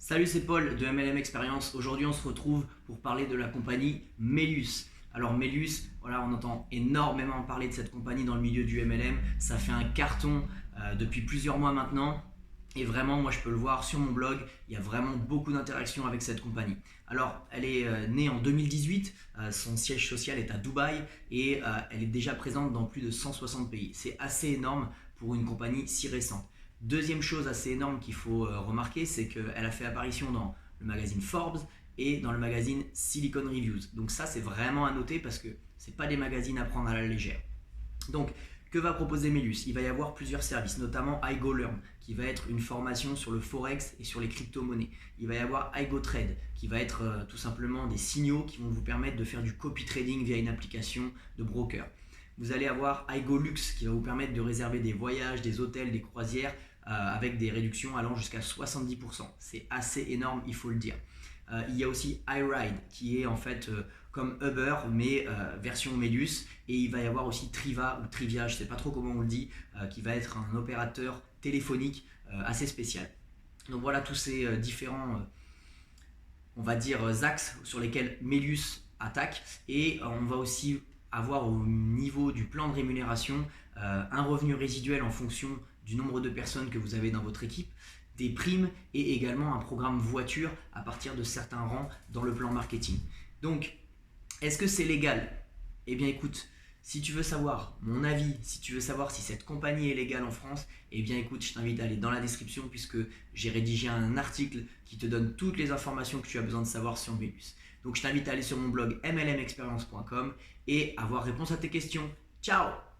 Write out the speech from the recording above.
Salut, c'est Paul de MLM Experience. Aujourd'hui, on se retrouve pour parler de la compagnie Melius. Alors Melius, voilà, on entend énormément parler de cette compagnie dans le milieu du MLM. Ça fait un carton depuis plusieurs mois maintenant. Et vraiment, moi je peux le voir sur mon blog, il y a vraiment beaucoup d'interactions avec cette compagnie. Alors, elle est née en 2018, son siège social est à Dubaï et elle est déjà présente dans plus de 160 pays. C'est assez énorme pour une compagnie si récente. Deuxième chose assez énorme qu'il faut remarquer, c'est qu'elle a fait apparition dans le magazine Forbes et dans le magazine Silicon Reviews. Donc ça, c'est vraiment à noter parce que ce n'est pas des magazines à prendre à la légère. Donc, que va proposer Melius? Il va y avoir plusieurs services, notamment iGoLearn, qui va être une formation sur le forex et sur les crypto-monnaies. Il va y avoir iGoTrade, qui va être tout simplement des signaux qui vont vous permettre de faire du copy trading via une application de broker. Vous allez avoir iGoLux, qui va vous permettre de réserver des voyages, des hôtels, des croisières avec des réductions allant jusqu'à 70%. C'est assez énorme, il faut le dire. Il y a aussi iRide qui est en fait comme Uber mais version Melius, et il va y avoir aussi Triva ou Trivia, je ne sais pas trop comment on le dit, qui va être un opérateur téléphonique assez spécial. Donc voilà tous ces différents on va dire axes sur lesquels Melius attaque, et on va aussi avoir au niveau du plan de rémunération un revenu résiduel en fonction du nombre de personnes que vous avez dans votre équipe, des primes et également un programme voiture à partir de certains rangs dans le plan marketing. Donc, est-ce que c'est légal? Eh bien écoute, si tu veux savoir mon avis, si tu veux savoir si cette compagnie est légale en France, eh bien écoute, je t'invite à aller dans la description puisque j'ai rédigé un article qui te donne toutes les informations que tu as besoin de savoir sur Melius. Donc je t'invite à aller sur mon blog mlmexperience.com et avoir réponse à tes questions. Ciao!